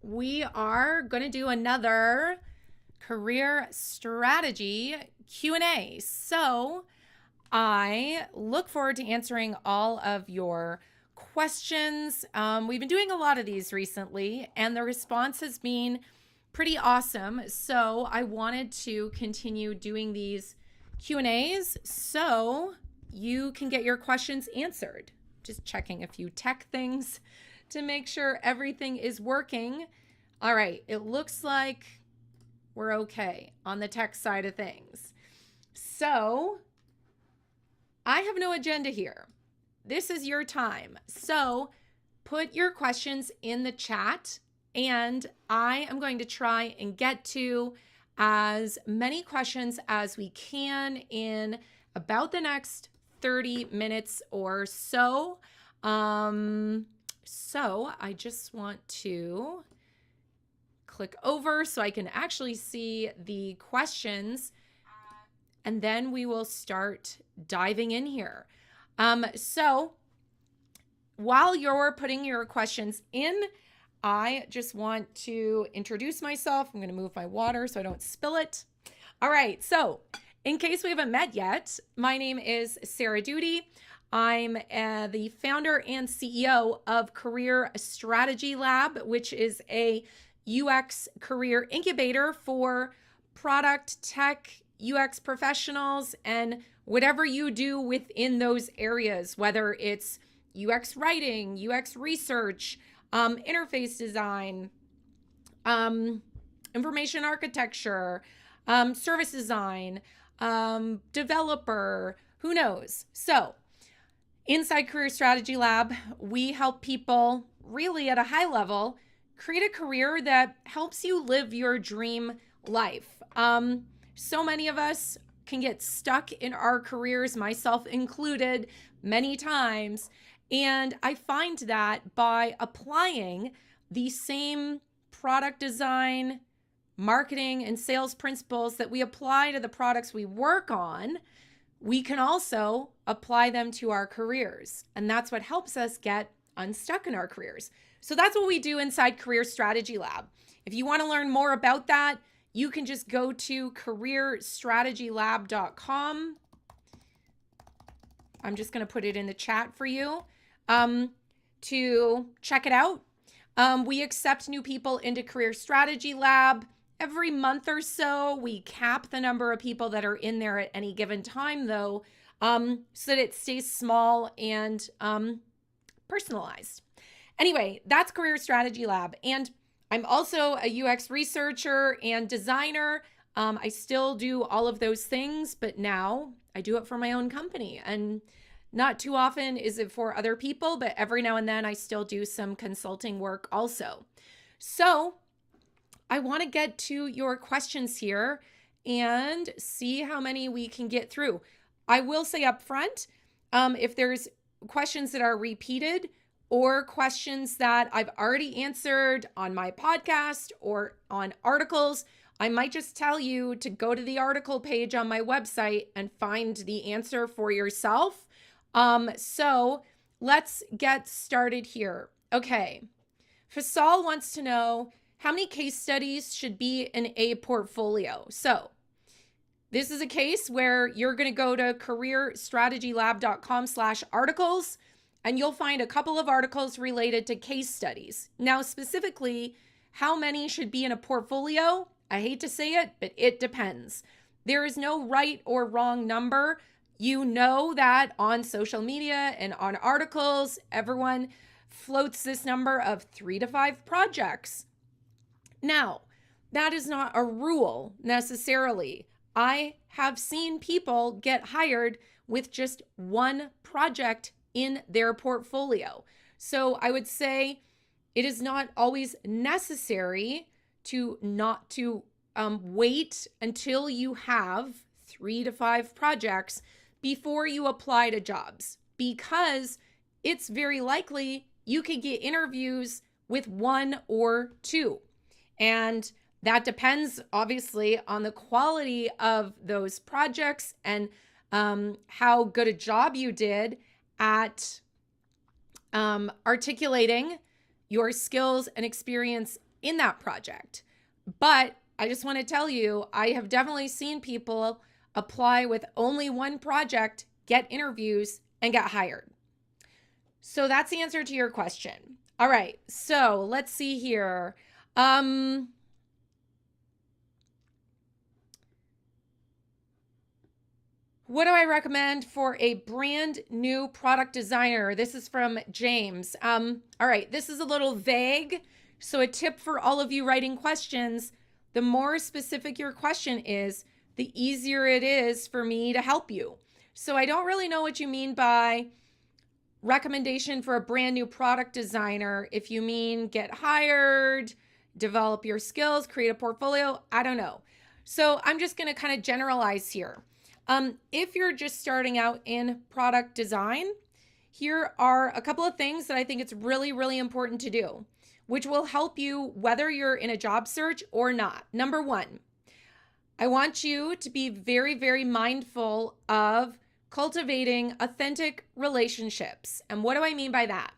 we are going to do another career strategy Q&A. So I look forward to answering all of your questions. We've been doing a lot of these recently, and the response has been pretty awesome. So I wanted to continue doing these Q&As so you can get your questions answered. Just checking a few tech things to make sure everything is working. All right, it looks like we're okay on the tech side of things. So I have no agenda here. This is your time. So put your questions in the chat, and I am going to try and get to as many questions as we can in about the next 30 minutes or so. So I just want to click over so I can actually see the questions, and then we will start diving in here. So while you're putting your questions in, I just want to introduce myself. I'm going to move my water so I don't spill it. All right. So in case we haven't met yet, my name is Sarah Doody. I'm the founder and CEO of Career Strategy Lab, which is a UX career incubator for product, tech, UX professionals, and whatever you do within those areas, whether it's UX writing, UX research, interface design, information architecture, service design, developer, who knows? So inside Career Strategy Lab, we help people really at a high level create a career that helps you live your dream life. So many of us can get stuck in our careers, myself included, many times. And I find that by applying the same product design, marketing, and sales principles that we apply to the products we work on, we can also apply them to our careers. And that's what helps us get unstuck in our careers. So that's what we do inside Career Strategy Lab. If you want to learn more about that, you can just go to careerstrategylab.com. I'm just going to put it in the chat for you to check it out. We accept new people into Career Strategy Lab every month or so. We cap the number of people that are in there at any given time, though, so that it stays small and personalized. Anyway, that's Career Strategy Lab. And I'm also a UX researcher and designer. I still do all of those things, but now I do it for my own company. And not too often is it for other people, but every now and then I still do some consulting work also. So I want to get to your questions here and see how many we can get through. I will say up front, if there's questions that are repeated or questions that I've already answered on my podcast or on articles, I might just tell you to go to the article page on my website and find the answer for yourself. So let's get started here. Okay. Fasal wants to know, how many case studies should be in a portfolio? So this is a case where you're going to go to careerstrategylab.com/articles, and you'll find a couple of articles related to case studies. Now, specifically, how many should be in a portfolio? I hate to say it, but it depends. There is no right or wrong number. You know that on social media and on articles, everyone floats this number of 3 to 5 projects. Now, that is not a rule necessarily. I have seen people get hired with just one project in their portfolio. So I would say it is not always necessary to wait until you have 3 to 5 projects before you apply to jobs, because it's very likely you could get interviews with 1 or 2. And that depends obviously on the quality of those projects and how good a job you did at articulating your skills and experience in that project. But I just want to tell you, I have definitely seen people apply with only one project, get interviews, and get hired. So that's the answer to your question. All right, so let's see here. What do I recommend for a brand new product designer? This is from James. All right, this is a little vague. So a tip for all of you writing questions, the more specific your question is, the easier it is for me to help you. So I don't really know what you mean by recommendation for a brand new product designer. If you mean get hired, develop your skills, create a portfolio, I don't know. So I'm just going to kind of generalize here. If you're just starting out in product design, here are a couple of things that I think it's really, really important to do, which will help you whether you're in a job search or not. Number one, I want you to be very, very mindful of cultivating authentic relationships. And what do I mean by that?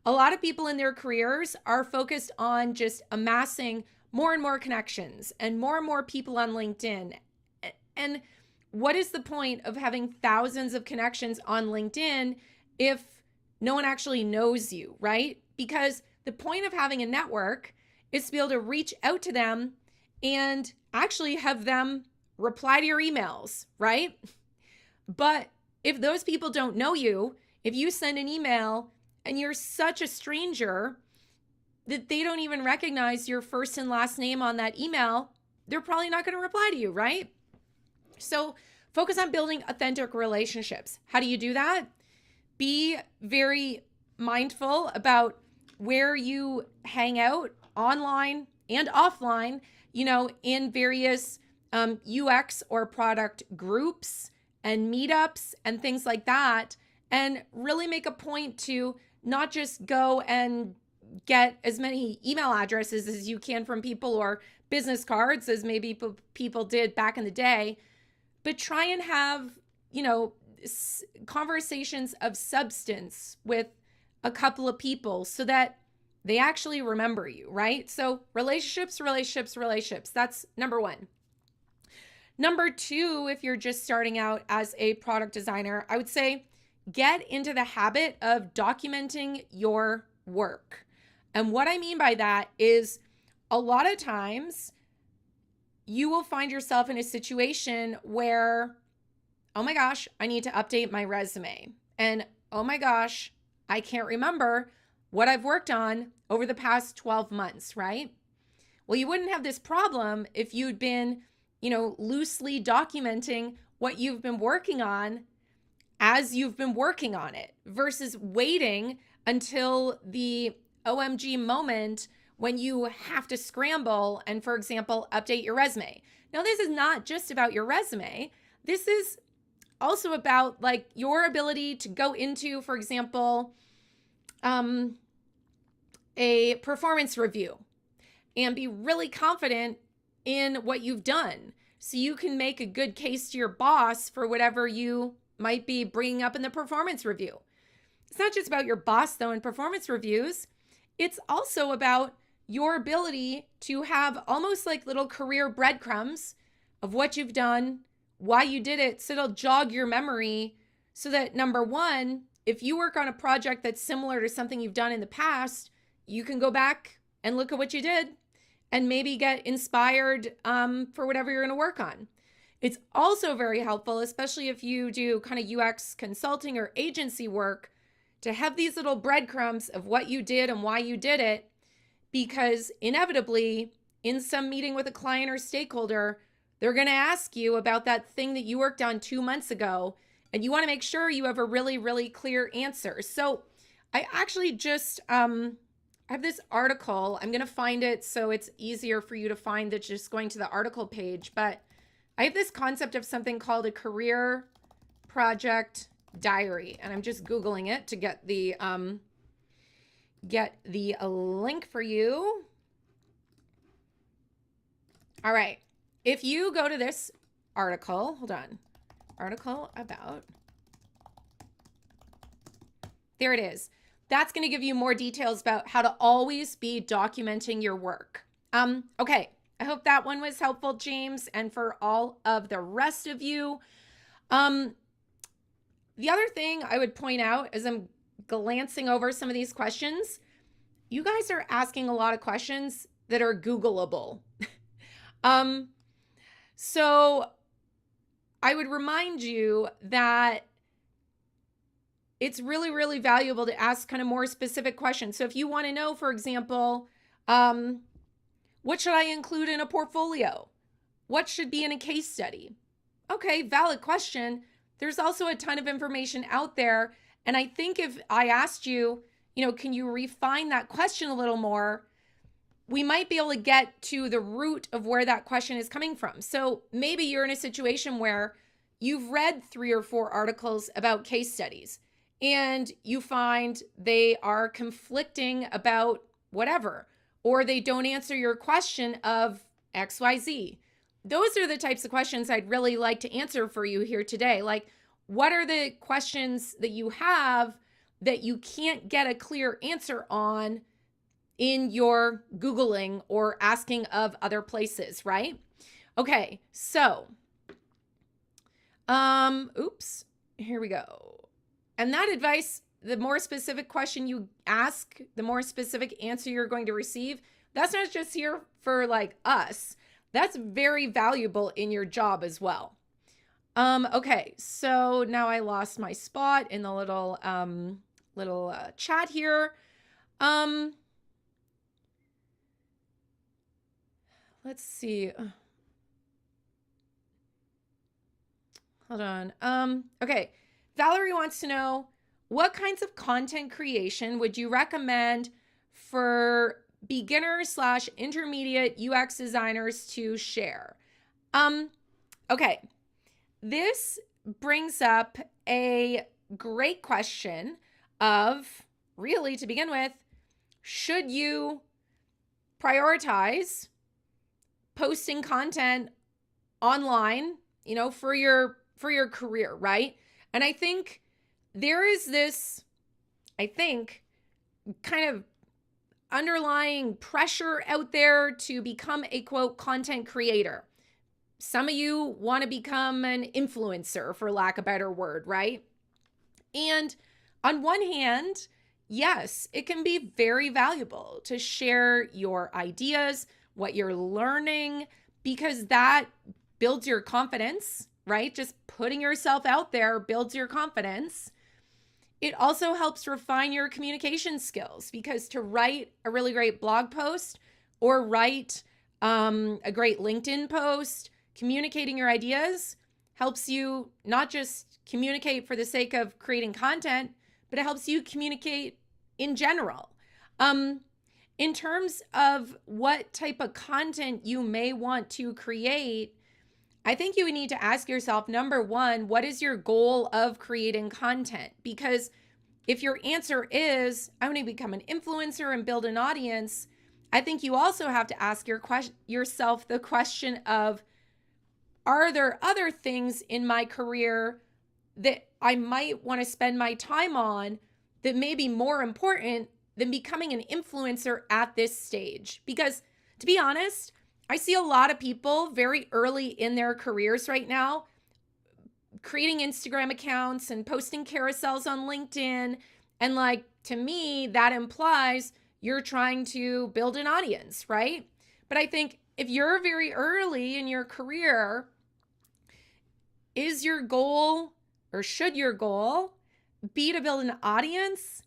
A lot of people in their careers are focused on just amassing more and more connections and more people on LinkedIn. And what is the point of having thousands of connections on LinkedIn if no one actually knows you, right? Because the point of having a network is to be able to reach out to them and actually have them reply to your emails, right? But if those people don't know you, if you send an email and you're such a stranger that they don't even recognize your first and last name on that email, they're probably not going to reply to you, right? So focus on building authentic relationships. How do you do that? Be very mindful about where you hang out online and offline, in various UX or product groups and meetups and things like that. And really make a point to not just go and get as many email addresses as you can from people or business cards as maybe people did back in the day, but try and have, conversations of substance with a couple of people so that they actually remember you, right? So relationships. That's number one. Number two, if you're just starting out as a product designer, I would say get into the habit of documenting your work. And what I mean by that is a lot of times you will find yourself in a situation where, oh my gosh, I need to update my resume. And oh my gosh, I can't remember what I've worked on over the past 12 months, right? Well, you wouldn't have this problem if you'd been, loosely documenting what you've been working on as you've been working on it versus waiting until the OMG moment when you have to scramble and, for example, update your resume. Now, this is not just about your resume. This is also about your ability to go into, for example, a performance review and be really confident in what you've done so you can make a good case to your boss for whatever you might be bringing up in the performance review. It's not just about your boss, though, in performance reviews. It's also about your ability to have almost like little career breadcrumbs of what you've done, why you did it, so it'll jog your memory so that, number one, if you work on a project that's similar to something you've done in the past, you can go back and look at what you did and maybe get inspired for whatever you're going to work on. It's also very helpful, especially if you do kind of UX consulting or agency work, to have these little breadcrumbs of what you did and why you did it, because inevitably in some meeting with a client or stakeholder, they're going to ask you about that thing that you worked on 2 months ago, and you want to make sure you have a really, really clear answer. So I actually just I have this article. I'm going to find it so it's easier for you to find than just going to the article page, but I have this concept of something called a career project diary, and I'm just Googling it to get the link for you. All right. If you go to this article, hold on, article about, there it is. that's going to give you more details about how to always be documenting your work. Okay, I hope that one was helpful, James, and for all of the rest of you. The other thing I would point out as I'm glancing over some of these questions, you guys are asking a lot of questions that are Googleable. So I would remind you that it's really, really valuable to ask kind of more specific questions. So if you want to know, for example, what should I include in a portfolio? What should be in a case study? Okay, valid question. There's also a ton of information out there. And I think if I asked you, can you refine that question a little more? We might be able to get to the root of where that question is coming from. So maybe you're in a situation where you've read 3 or 4 articles about case studies and you find they are conflicting about whatever, or they don't answer your question of XYZ. Those are the types of questions I'd really like to answer for you here today. Like, what are the questions that you have that you can't get a clear answer on in your Googling or asking of other places, right? Okay, so, here we go. And that advice, the more specific question you ask, the more specific answer you're going to receive. That's not just here for like us. That's very valuable in your job as well. Okay, so now I lost my spot in the little chat here. Let's see. Hold on. Okay, Valerie wants to know, what kinds of content creation would you recommend for beginner/intermediate UX designers to share? Okay, this brings up a great question of, really, to begin with, should you prioritize posting content online, for your career, right? And I think there is this, kind of underlying pressure out there to become a, quote, content creator. Some of you want to become an influencer, for lack of a better word, right? And on one hand, yes, it can be very valuable to share your ideas, what you're learning, because that builds your confidence, right? Just putting yourself out there builds your confidence. It also helps refine your communication skills, because to write a really great blog post or write a great LinkedIn post, communicating your ideas helps you not just communicate for the sake of creating content, but it helps you communicate in general. In terms of what type of content you may want to create, I think you would need to ask yourself, number one, what is your goal of creating content? Because if your answer is, I want to become an influencer and build an audience, I think you also have to ask yourself the question of, are there other things in my career that I might want to spend my time on that may be more important than becoming an influencer at this stage? Because to be honest, I see a lot of people very early in their careers right now creating Instagram accounts and posting carousels on LinkedIn. And like, to me, that implies you're trying to build an audience, right? But I think if you're very early in your career, is your goal, or should your goal be to build an audience?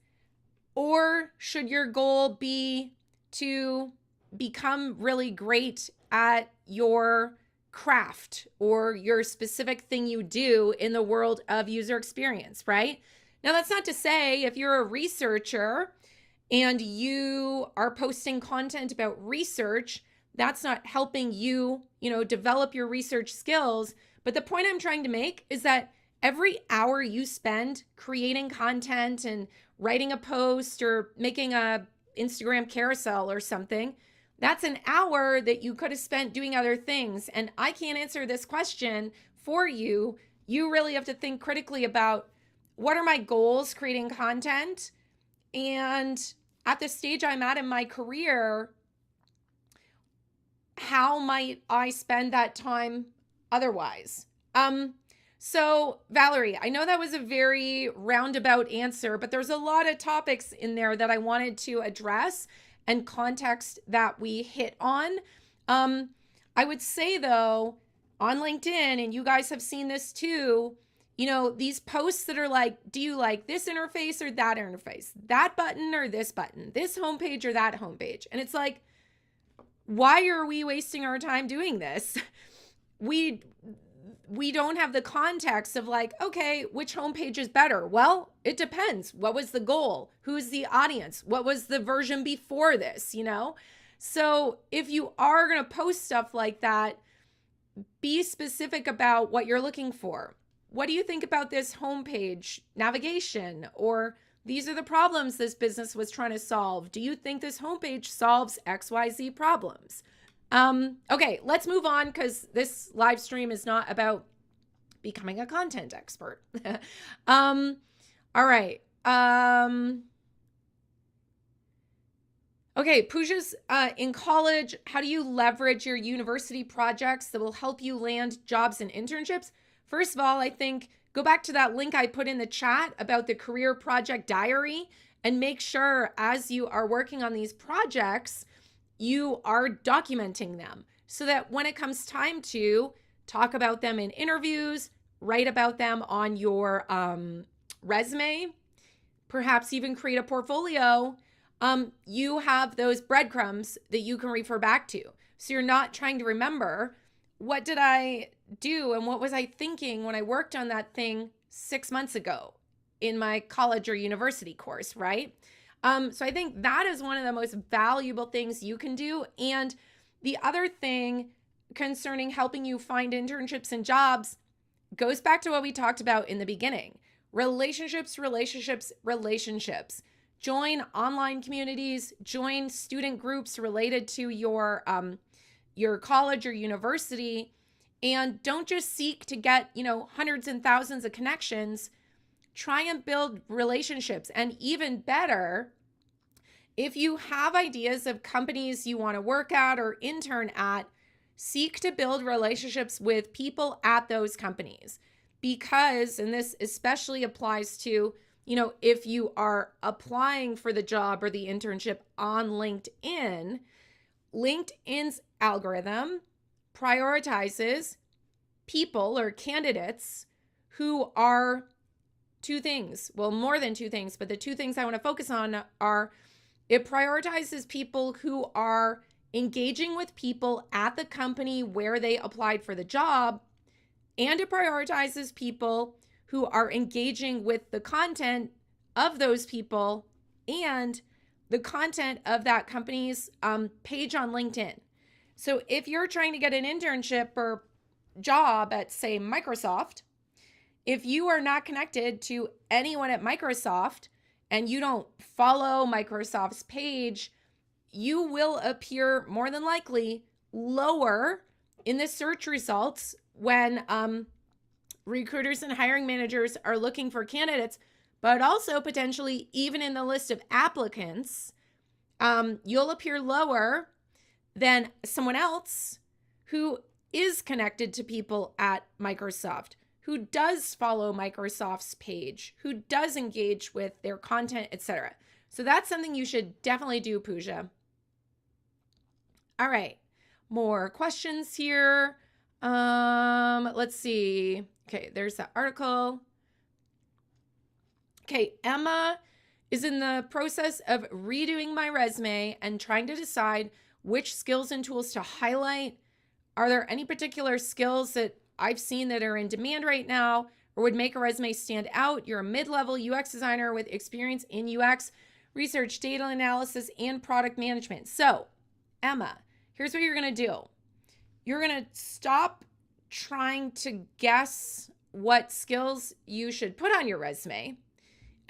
Or should your goal be to become really great at your craft or your specific thing you do in the world of user experience, right? Now, that's not to say if you're a researcher and you are posting content about research, that's not helping you, develop your research skills. But the point I'm trying to make is that every hour you spend creating content and writing a post or making a Instagram carousel or something, that's an hour that you could have spent doing other things. And I can't answer this question for you. You really have to think critically about, what are my goals creating content? And at the stage I'm at in my career, how might I spend that time otherwise? So Valerie, I know that was a very roundabout answer, but there's a lot of topics in there that I wanted to address and context that we hit on. I would say though, on LinkedIn, and you guys have seen this too, these posts that are like, do you like this interface or that interface? That button or this button? This homepage or that homepage? And it's like, why are we wasting our time doing this? We don't have the context of like, okay, which homepage is better? Well, it depends. What was the goal? Who's the audience? What was the version before this, So if you are going to post stuff like that, be specific about what you're looking for. What do you think about this homepage navigation? Or these are the problems this business was trying to solve. Do you think this homepage solves XYZ problems? Okay, let's move on because this live stream is not about becoming a content expert. All right. Okay, Pooja's in college. How do you leverage your university projects that will help you land jobs and internships? First of all, I think go back to that link I put in the chat about the career project diary and make sure as you are working on these projects, you are documenting them so that when it comes time to talk about them in interviews, write about them on your resume, perhaps even create a portfolio, you have those breadcrumbs that you can refer back to. So you're not trying to remember, what did I do and what was I thinking when I worked on that thing 6 months ago in my college or university course, right? So I think that is one of the most valuable things you can do. And the other thing concerning helping you find internships and jobs goes back to what we talked about in the beginning. Relationships. Join online communities, join student groups related to your college or university, and don't just seek to get, hundreds and thousands of connections. Try and build relationships. And even better, if you have ideas of companies you want to work at or intern at, seek to build relationships with people at those companies. Because, and this especially applies to, if you are applying for the job or the internship on LinkedIn, LinkedIn's algorithm prioritizes people or candidates who are two things. Well, more than two things, but the two things I want to focus on are it prioritizes people who are engaging with people at the company where they applied for the job, and it prioritizes people who are engaging with the content of those people and the content of that company's page on LinkedIn. So if you're trying to get an internship or job at, say, Microsoft, if you are not connected to anyone at Microsoft and you don't follow Microsoft's page, you will appear more than likely lower in the search results when recruiters and hiring managers are looking for candidates, but also potentially even in the list of applicants, you'll appear lower than someone else who is connected to people at Microsoft, who does follow Microsoft's page, who does engage with their content, etc. So that's something you should definitely do, Pooja. All right, more questions here. Let's see. Okay, there's that article. Okay, Emma is in the process of redoing my resume and trying to decide which skills and tools to highlight. Are there any particular skills that I've seen that are in demand right now or would make a resume stand out? You're a mid-level UX designer with experience in UX research, data analysis, and product management. So, Emma, here's what you're going to do. You're going to stop trying to guess what skills you should put on your resume.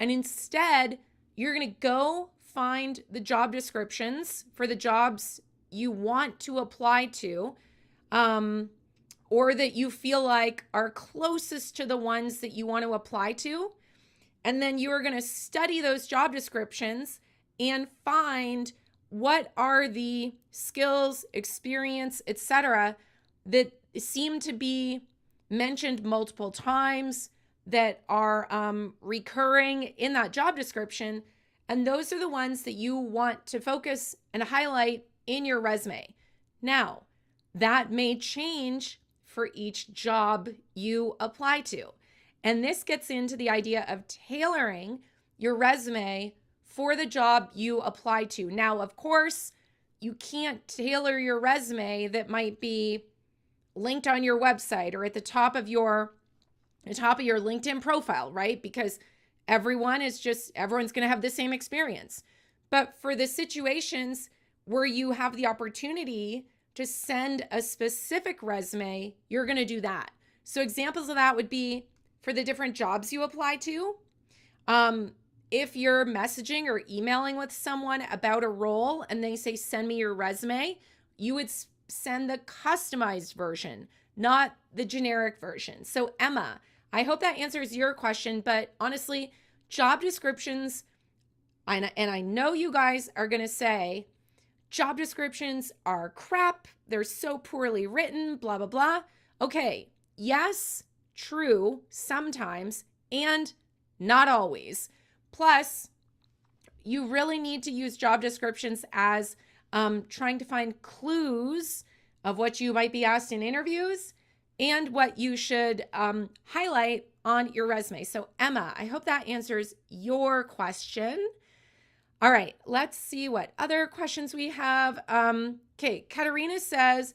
And instead, you're going to go find the job descriptions for the jobs you want to apply to, or that you feel like are closest to the ones that you want to apply to. And then you are going to study those job descriptions and find what are the skills, experience, etc., that seem to be mentioned multiple times, that are recurring in that job description. And those are the ones that you want to focus and highlight in your resume. Now, that may change for each job you apply to. And this gets into the idea of tailoring your resume for the job you apply to. Now, of course, you can't tailor your resume that might be linked on your website or at the top of your LinkedIn profile, right? Because everyone's going to have the same experience. But for the situations where you have the opportunity to send a specific resume, you're going to do that. So examples of that would be for the different jobs you apply to. If you're messaging or emailing with someone about a role and they say, send me your resume, you would send the customized version, not the generic version. So Emma, I hope that answers your question, but honestly, job descriptions, and I know you guys are going to say, job descriptions are crap, they're so poorly written, blah, blah, blah. Okay, yes, true, sometimes, and not always. Plus, you really need to use job descriptions as trying to find clues of what you might be asked in interviews and what you should highlight on your resume. So Emma, I hope that answers your question. All right, let's see what other questions we have. Okay, Katerina says,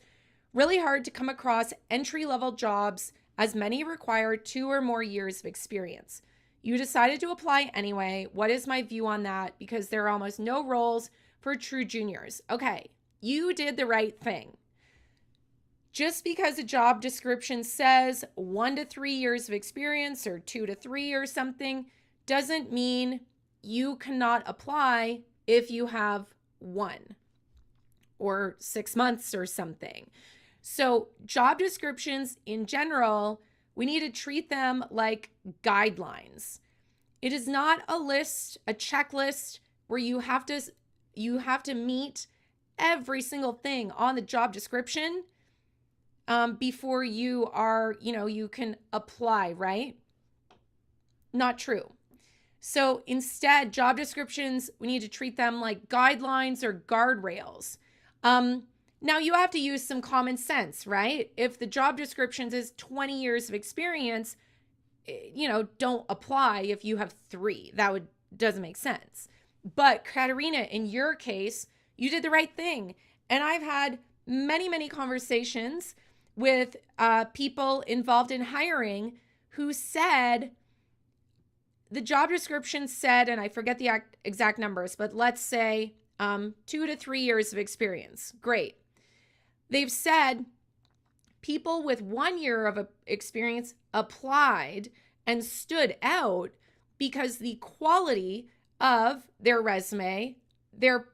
really hard to come across entry-level jobs as many require 2 or more years of experience. You decided to apply anyway. What is my view on that? Because there are almost no roles for true juniors. Okay, you did the right thing. Just because a job description says 1 to 3 years of experience or 2 to 3 or something doesn't mean you cannot apply if you have 1 or 6 months or something. So job descriptions in general, we need to treat them like guidelines. It is not a list, a checklist where you have to meet every single thing on the job description before you can apply, right? Not true. So instead, job descriptions, we need to treat them like guidelines or guardrails. Now you have to use some common sense, right? If the job description is 20 years of experience, don't apply if you have 3. That doesn't make sense. But Katerina, in your case, you did the right thing. And I've had many, many conversations with people involved in hiring who said, the job description said, and I forget the exact numbers, but let's say 2 to 3 years of experience. Great. They've said people with 1 year of experience applied and stood out because the quality of their resume, their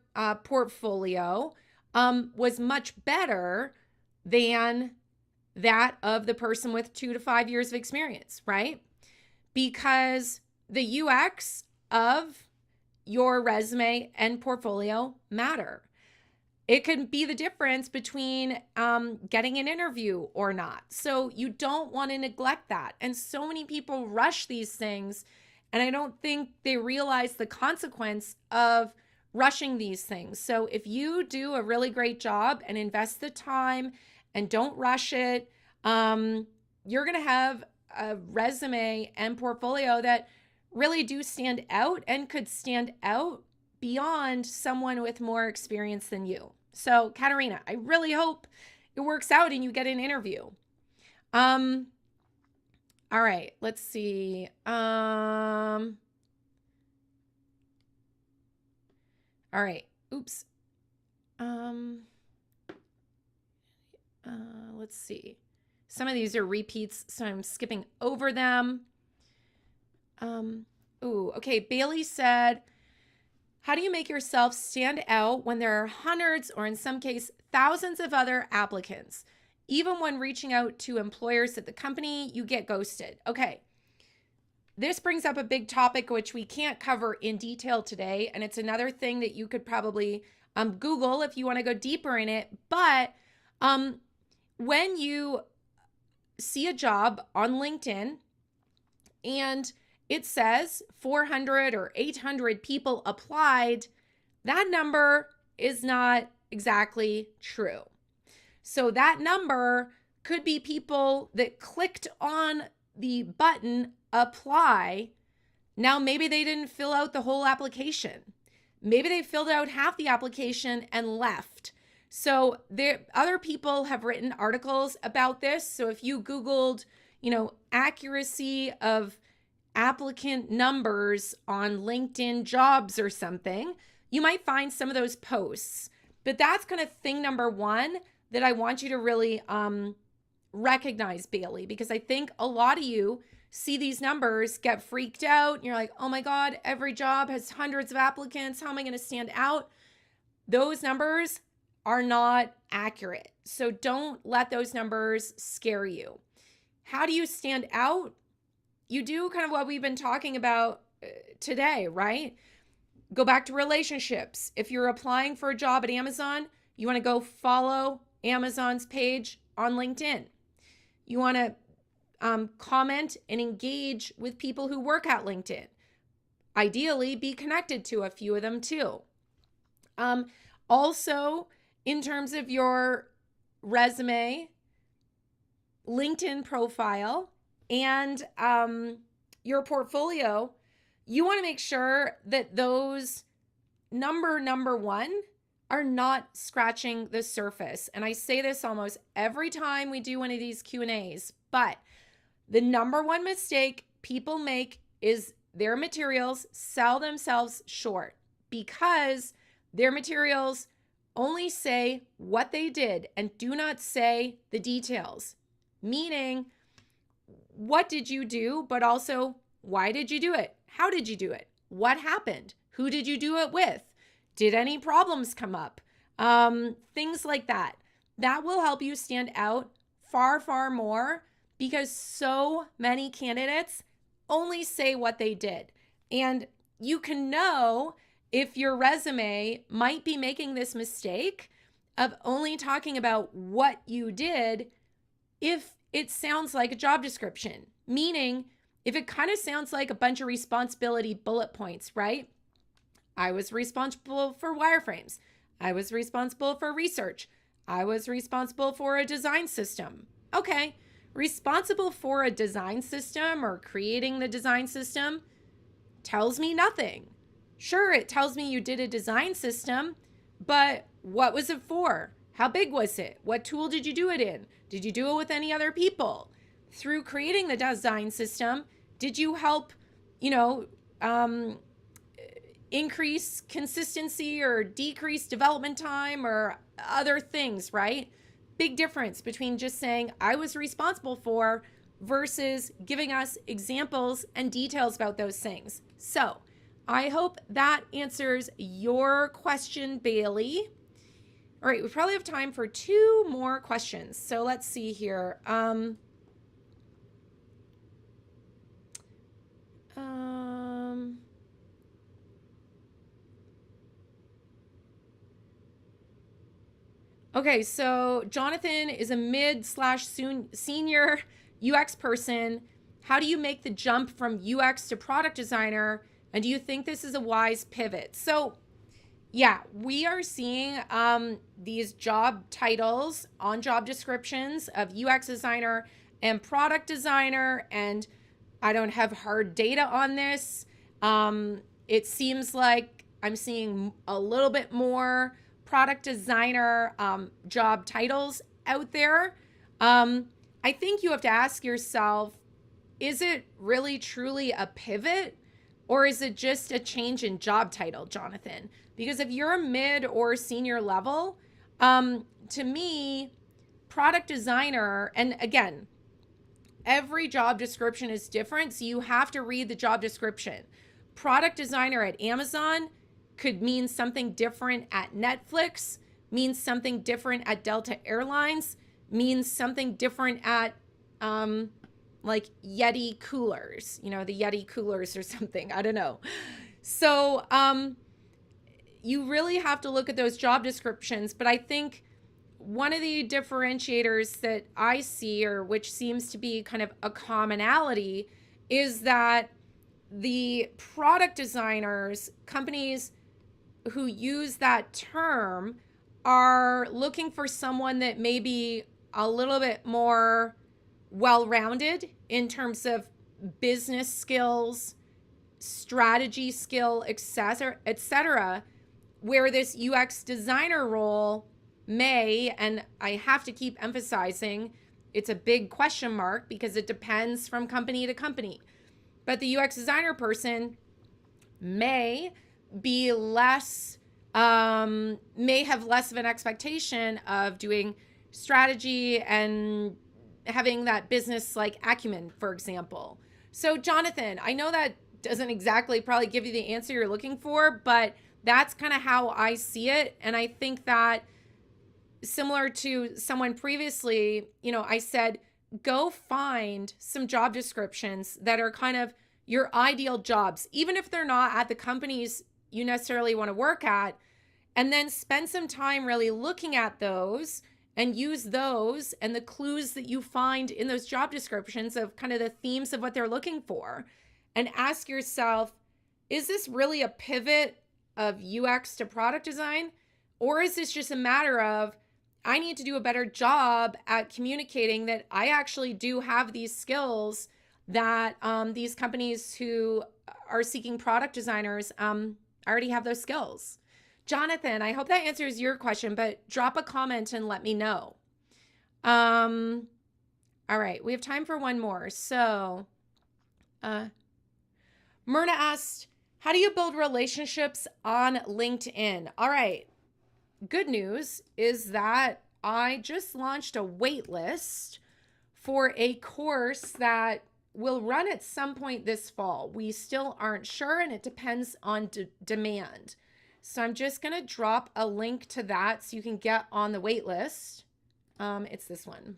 portfolio, was much better than that of the person with 2 to 5 years of experience, right? Because the UX of your resume and portfolio matter. It can be the difference between getting an interview or not. So you don't want to neglect that. And so many people rush these things, and I don't think they realize the consequence of rushing these things. So if you do a really great job and invest the time and don't rush it, you're going to have a resume and portfolio that really do stand out and could stand out beyond someone with more experience than you. So Katerina, I really hope it works out and you get an interview. All right, let's see. All right, oops. Let's see. Some of these are repeats, so I'm skipping over them. Okay, Bailey said, how do you make yourself stand out when there are hundreds or in some case thousands of other applicants? Even when reaching out to employers at the company, you get ghosted. Okay, this brings up a big topic which we can't cover in detail today, and it's another thing that you could probably Google if you want to go deeper in it. But when you see a job on LinkedIn and it says 400 or 800 people applied, that number is not exactly true. So that number could be people that clicked on the button apply. Now, maybe they didn't fill out the whole application. Maybe they filled out half the application and left. So other people have written articles about this. So if you Googled, accuracy of applicant numbers on LinkedIn jobs or something, you might find some of those posts. But that's kind of thing number one that I want you to really recognize, Bailey, because I think a lot of you see these numbers, get freaked out, and you're like, oh my God, every job has hundreds of applicants. How am I going to stand out? Those numbers are not accurate. So don't let those numbers scare you. How do you stand out? You do kind of what we've been talking about today, right? Go back to relationships. If you're applying for a job at Amazon, you want to go follow Amazon's page on LinkedIn. You want to comment and engage with people who work at LinkedIn. Ideally, be connected to a few of them too. Also, in terms of your resume, LinkedIn profile, and your portfolio, you want to make sure that those number one are not scratching the surface. And I say this almost every time we do one of these Q&As, but the number one mistake people make is their materials sell themselves short because their materials only say what they did and do not say the details. Meaning, what did you do, but also why did you do it? How did you do it? What happened? Who did you do it with? Did any problems come up? Things like that. That will help you stand out far, far more because so many candidates only say what they did. And you can know if your resume might be making this mistake of only talking about what you did if it sounds like a job description. Meaning, if it kind of sounds like a bunch of responsibility bullet points, right? I was responsible for wireframes. I was responsible for research. I was responsible for a design system. Okay, responsible for a design system or creating the design system tells me nothing. Sure, it tells me you did a design system, but what was it for? How big was it? What tool did you do it in? Did you do it with any other people? Through creating the design system, did you help, increase consistency or decrease development time or other things, right? Big difference between just saying I was responsible for versus giving us examples and details about those things. So I hope that answers your question, Bailey. All right, we probably have time for 2 more questions. So let's see here. Okay, so Jonathan is a mid/senior UX person. How do you make the jump from UX to product designer? And do you think this is a wise pivot? So yeah, we are seeing these job titles on job descriptions of UX designer and product designer, and I don't have hard data on this. It seems like I'm seeing a little bit more product designer job titles out there. I think you have to ask yourself, is it really truly a pivot or is it just a change in job title, Jonathan? Because if you're a mid or senior level, to me, product designer, and again, every job description is different, so you have to read the job description. Product designer at Amazon could mean something different at Netflix, means something different at Delta Airlines, means something different at like Yeti coolers, the Yeti coolers or something. I don't know. So you really have to look at those job descriptions. But I think one of the differentiators that I see, or which seems to be kind of a commonality, is that the product designers, companies who use that term, are looking for someone that may be a little bit more well-rounded in terms of business skills, strategy skill, etc., where this UX designer role may, and I have to keep emphasizing, it's a big question mark because it depends from company to company. But the UX designer person may be less, may have less of an expectation of doing strategy and having that business like acumen, for example. So Jonathan, I know that doesn't exactly probably give you the answer you're looking for, but that's kind of how I see it. And I think that similar to someone previously, I said, go find some job descriptions that are kind of your ideal jobs, even if they're not at the companies you necessarily want to work at, and then spend some time really looking at those and use those and the clues that you find in those job descriptions of kind of the themes of what they're looking for, and ask yourself, is this really a pivot of UX to product design? Or is this just a matter of, I need to do a better job at communicating that I actually do have these skills that these companies who are seeking product designers already have those skills. Jonathan, I hope that answers your question, but drop a comment and let me know. All right, we have time for one more. So, Myrna asked, how do you build relationships on LinkedIn? All right, good news is that I just launched a wait list for a course that will run at some point this fall. We still aren't sure, and it depends on demand. So I'm just going to drop a link to that so you can get on the wait list. It's this one.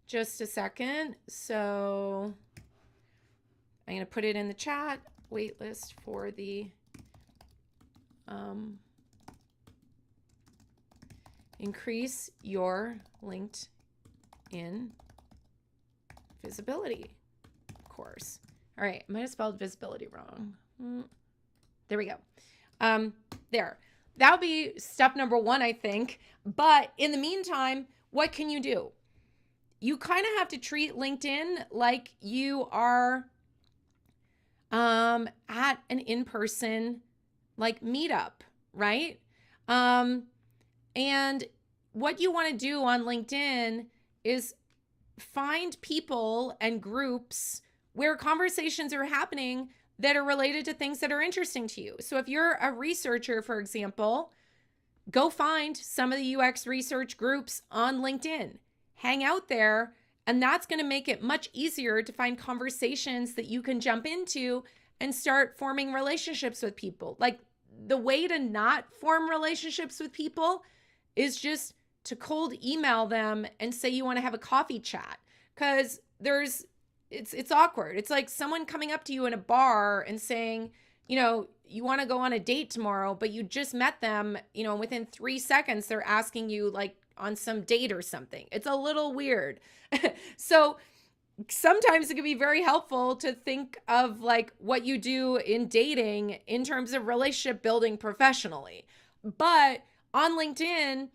Just a second. So I'm going to put it in the chat. Wait list for the increase your LinkedIn visibility course. All right, I might have spelled visibility wrong. There we go. There. That would be step number one, I think. But in the meantime, what can you do? You kind of have to treat LinkedIn like you are at an in-person like meetup, right? And what you want to do on LinkedIn is find people and groups where conversations are happening that are related to things that are interesting to you. So if you're a researcher, for example, go find some of the UX research groups on LinkedIn, hang out there, and that's going to make it much easier to find conversations that you can jump into and start forming relationships with people. Like, the way to not form relationships with people is just to cold email them and say you want to have a coffee chat, because it's awkward. It's like someone coming up to you in a bar and saying, you want to go on a date tomorrow, but you just met them, within 3 seconds, they're asking you like on some date or something. It's a little weird. So sometimes it can be very helpful to think of like what you do in dating in terms of relationship building professionally. But on LinkedIn,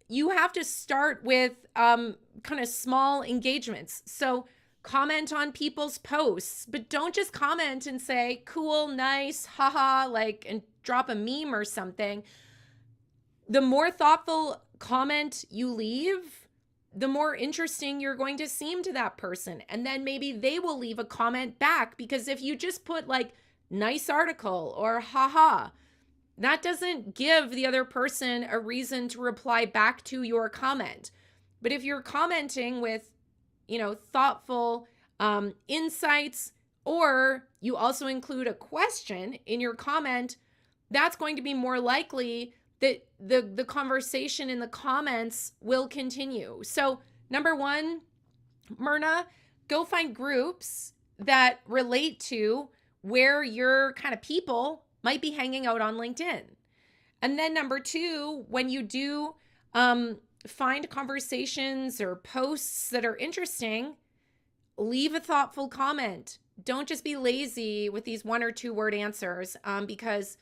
you have to start with kind of small engagements. So comment on people's posts, but don't just comment and say, cool, nice, haha, like, and drop a meme or something. The more thoughtful comment you leave, the more interesting you're going to seem to that person. And then maybe they will leave a comment back, because if you just put like nice article or haha, that doesn't give the other person a reason to reply back to your comment. But if you're commenting with, thoughtful insights, or you also include a question in your comment, that's going to be more likely that the conversation in the comments will continue. So number one, Myrna, go find groups that relate to where your kind of people might be hanging out on LinkedIn. And then number two, when you do find conversations or posts that are interesting, leave a thoughtful comment. Don't just be lazy with these 1 or 2 word answers, because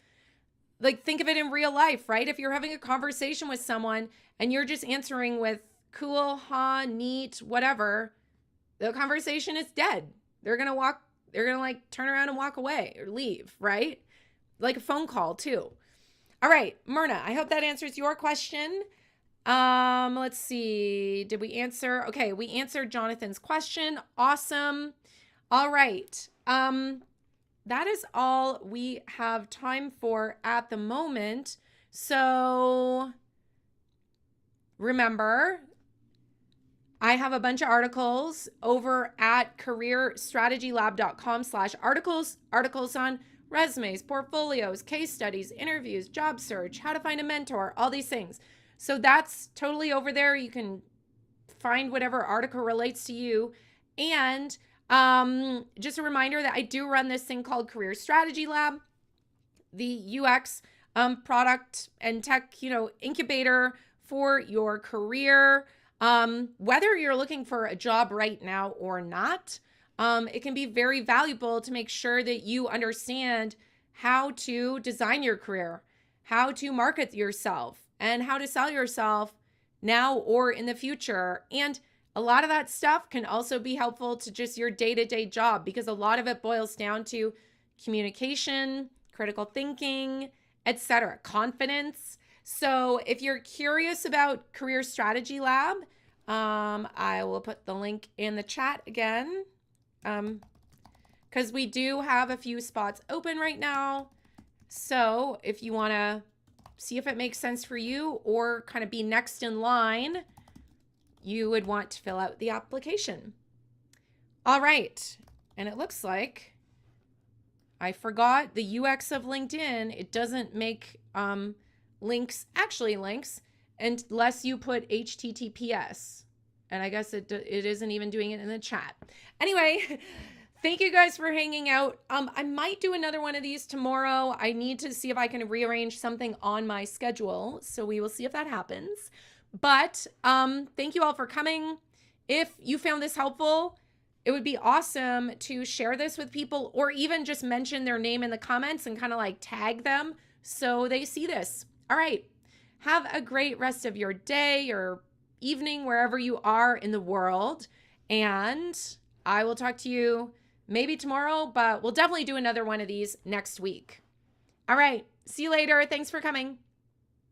like, think of it in real life, right? If you're having a conversation with someone and you're just answering with cool, huh, neat, whatever, the conversation is dead. They're going to like turn around and walk away or leave, right? Like a phone call too. All right, Myrna, I hope that answers your question. Let's see. Did we answer? Okay, we answered Jonathan's question. Awesome. All right. That is all we have time for at the moment. So remember, I have a bunch of articles over at careerstrategylab.com/articles, articles on resumes, portfolios, case studies, interviews, job search, how to find a mentor, all these things. So that's totally over there. You can find whatever article relates to you. And just a reminder that I do run this thing called Career Strategy Lab, the UX product and tech, incubator for your career. Whether you're looking for a job right now or not, it can be very valuable to make sure that you understand how to design your career, how to market yourself, and how to sell yourself now or in the future. And a lot of that stuff can also be helpful to just your day-to-day job, because a lot of it boils down to communication, critical thinking, etc., confidence. So if you're curious about Career Strategy Lab, I will put the link in the chat again, because we do have a few spots open right now. So if you want to see if it makes sense for you or kind of be next in line, you would want to fill out the application. All right. And it looks like I forgot the UX of LinkedIn. It doesn't make links unless you put HTTPS. And I guess it isn't even doing it in the chat. Anyway, thank you guys for hanging out. I might do another one of these tomorrow. I need to see if I can rearrange something on my schedule. So we will see if that happens. But thank you all for coming. If you found this helpful, it would be awesome to share this with people, or even just mention their name in the comments and kind of like tag them so they see this. All right. Have a great rest of your day or evening, wherever you are in the world. And I will talk to you maybe tomorrow, but we'll definitely do another one of these next week. All right. See you later. Thanks for coming.